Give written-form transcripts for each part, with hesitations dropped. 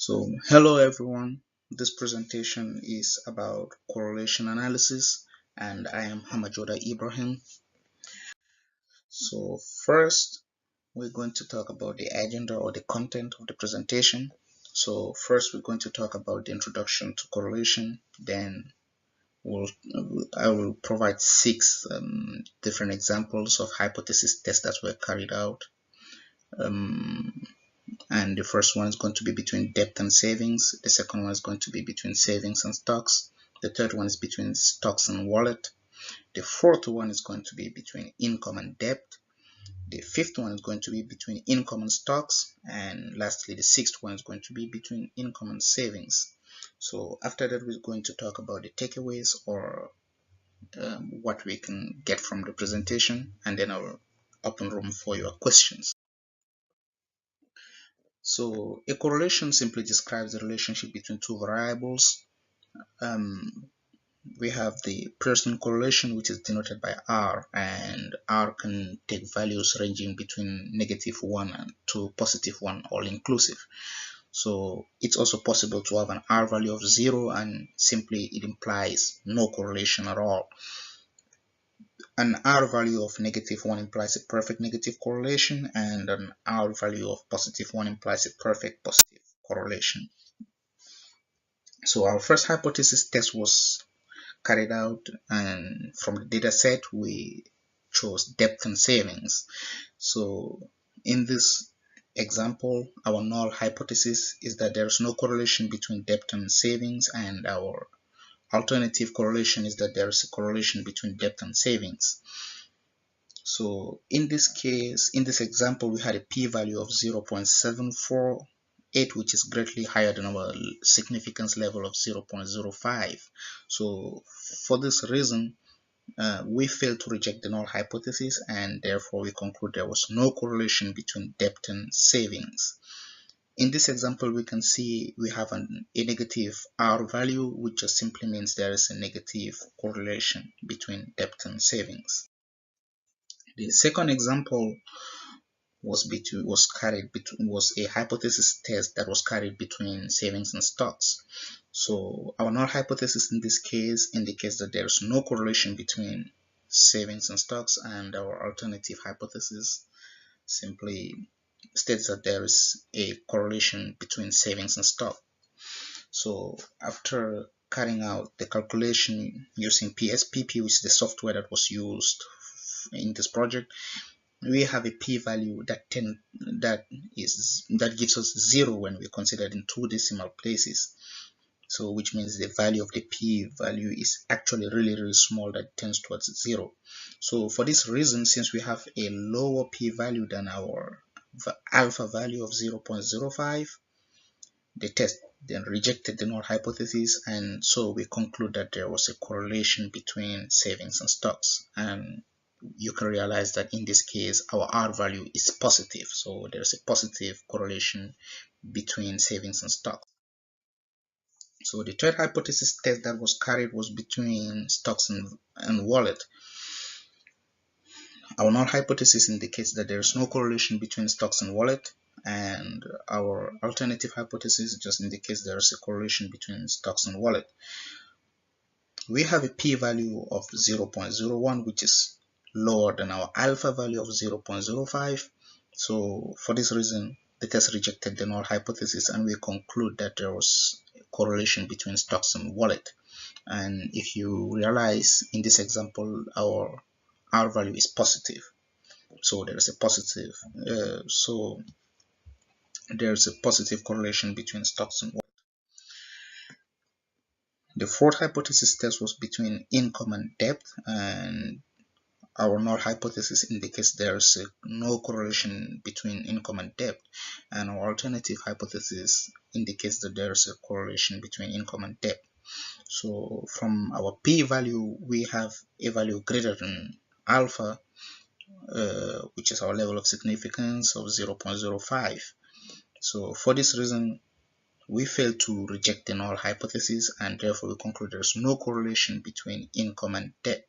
Hello everyone. This presentation is about correlation analysis, and I am Hamajoda Ibrahim. First, we're going to talk about the agenda or the content of the presentation. First, we're going to talk about the introduction to correlation. Then, I will provide six different examples of hypothesis tests that were carried out. And the first one is going to be between debt and savings. The second one is going to be between savings and stocks. The third one is between stocks and wallet. The fourth one is going to be between income and debt. The fifth one is going to be between income and stocks. And lastly, the sixth one is going to be between income and savings. So after that, we're going to talk about the takeaways or what we can get from the presentation, and then I'll open room for your questions. So a correlation simply describes the relationship between two variables. We have the Pearson correlation, which is denoted by R, and R can take values ranging between -1 and to +1, all inclusive. So it's also possible to have an R value of 0, and simply it implies no correlation at all. An R value of -1 implies a perfect negative correlation, and an R value of +1 implies a perfect positive correlation. So our first hypothesis test was carried out, and from the data set we chose debt and savings. So in this example, our null hypothesis is that there is no correlation between debt and savings, and our alternative correlation is that there is a correlation between debt and savings. So in this case, in this example, we had a p-value of 0.748, which is greatly higher than our significance level of 0.05. So for this reason, we failed to reject the null hypothesis, and therefore we conclude there was no correlation between debt and savings. In this example, we can see we have a negative R value, which just simply means there is a negative correlation between debt and savings. The second example was a hypothesis test that was carried between savings and stocks. So our null hypothesis in this case indicates that there is no correlation between savings and stocks, and our alternative hypothesis simply states that there is a correlation between savings and stock. So after carrying out the calculation using PSPP, which is the software that was used in this project, we have a p-value that gives us 0 when we consider it in 2 decimal places. So which means the value of the p-value is actually really small, that tends towards 0. So for this reason, since we have a lower p-value than our alpha value of 0.05, the test then rejected the null hypothesis, and so we conclude that there was a correlation between savings and stocks. And you can realize that in this case our R value is positive, so there's a positive correlation between savings and stocks. So the third hypothesis test that was carried was between stocks and wallet. Our null hypothesis indicates that there is no correlation between stocks and wallet, and our alternative hypothesis just indicates there is a correlation between stocks and wallet. We have a p-value of 0.01, which is lower than our alpha value of 0.05. So for this reason, the test rejected the null hypothesis, and we conclude that there was a correlation between stocks and wallet. And if you realize in this example, our R value is positive, so there is a positive correlation between stocks and wallet. The fourth hypothesis test was between income and debt, and our null hypothesis indicates there is no correlation between income and debt, and our alternative hypothesis indicates that there is a correlation between income and debt. So from our p-value, we have a value greater than alpha, which is our level of significance of 0.05. So for this reason, we fail to reject the null hypothesis, and therefore we conclude there is no correlation between income and debt.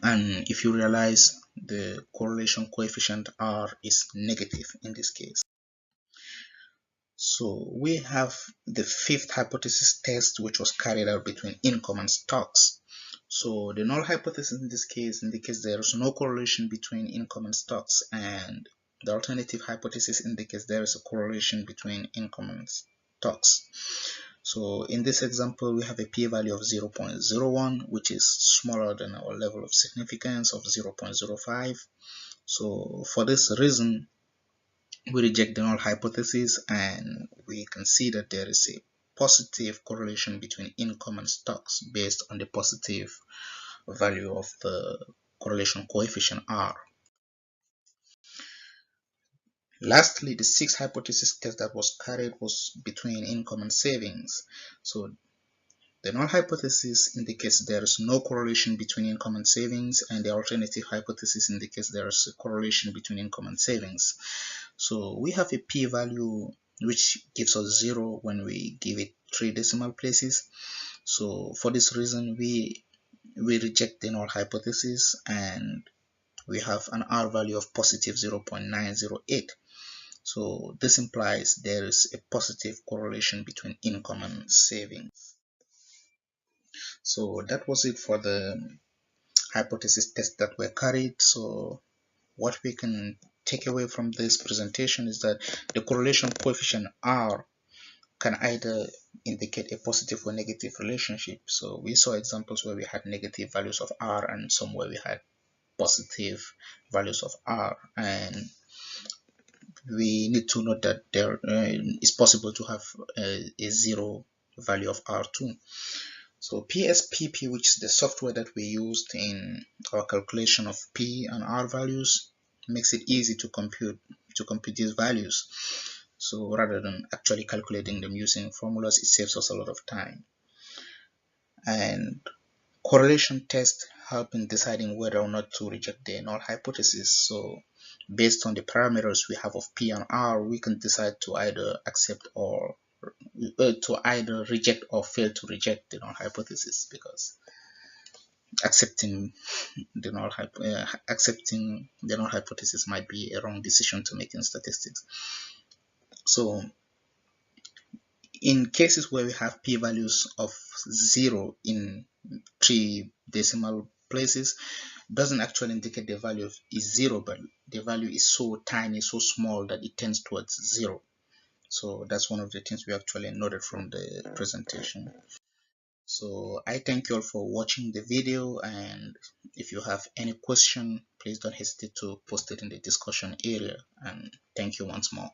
And if you realize, the correlation coefficient R is negative in this case. So we have the fifth hypothesis test, which was carried out between income and stocks. So the null hypothesis in this case indicates there is no correlation between income and stocks, and the alternative hypothesis indicates there is a correlation between income and stocks. So in this example, we have a p-value of 0.01, which is smaller than our level of significance of 0.05. So for this reason, we reject the null hypothesis, and we can see that there is a positive correlation between income and stocks based on the positive value of the correlation coefficient R. Lastly, the sixth hypothesis test that was carried was between income and savings. So the null hypothesis indicates there is no correlation between income and savings, and the alternative hypothesis indicates there is a correlation between income and savings. So we have a p-value which gives us 0 when we give it 3 decimal places. So for this reason, we reject the null hypothesis, and we have an R value of positive 0.908. So this implies there is a positive correlation between income and savings. So that was it for the hypothesis tests that were carried. So what we can take away from this presentation is that the correlation coefficient R can either indicate a positive or negative relationship. So we saw examples where we had negative values of R and some where we had positive values of R, and we need to note that there is possible to have a 0 value of R too. So PSPP, which is the software that we used in our calculation of P and R values, makes it easy to compute these values. So rather than actually calculating them using formulas, it saves us a lot of time. And correlation tests help in deciding whether or not to reject the null hypothesis. So based on the parameters we have of P and R, we can decide to either accept or to either reject or fail to reject the null hypothesis, because accepting the null hypothesis might be a wrong decision to make in statistics. So in cases where we have p-values of 0 in 3 decimal places, doesn't actually indicate the value is 0, but the value is so tiny, so small that it tends towards 0. So that's one of the things we actually noted from the presentation. So I thank you all for watching the video, and if you have any question, please don't hesitate to post it in the discussion area, and thank you once more.